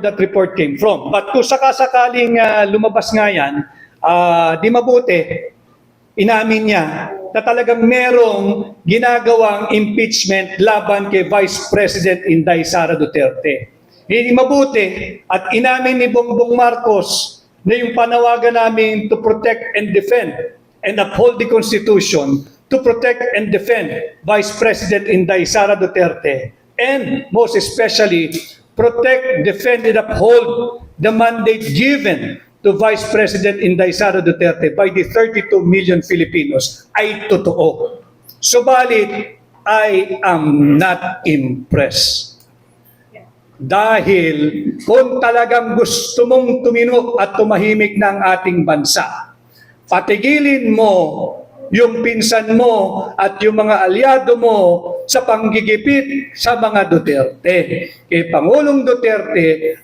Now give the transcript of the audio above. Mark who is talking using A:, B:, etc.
A: that report came from. But kung sakasakaling lumabas nga yan, di mabuti, inamin niya na talagang merong ginagawang impeachment laban kay Vice President Inday Sara Duterte. Hindi mabuti at inamin ni Bongbong Marcos na yung panawagan namin to protect and defend and uphold the Constitution, to protect and defend Vice President Inday Sara Duterte, and most especially, protect, defend, and uphold the mandate given to Vice President Inday Sara Duterte by the 32 million Filipinos ay totoo. Subalit, I am not impressed. Dahil kung talagang gusto mong tumino at tumahimik ng ating bansa, patigilin mo yung pinsan mo at yung mga aliado mo sa panggigipit sa mga Duterte. Kay Pangulong Duterte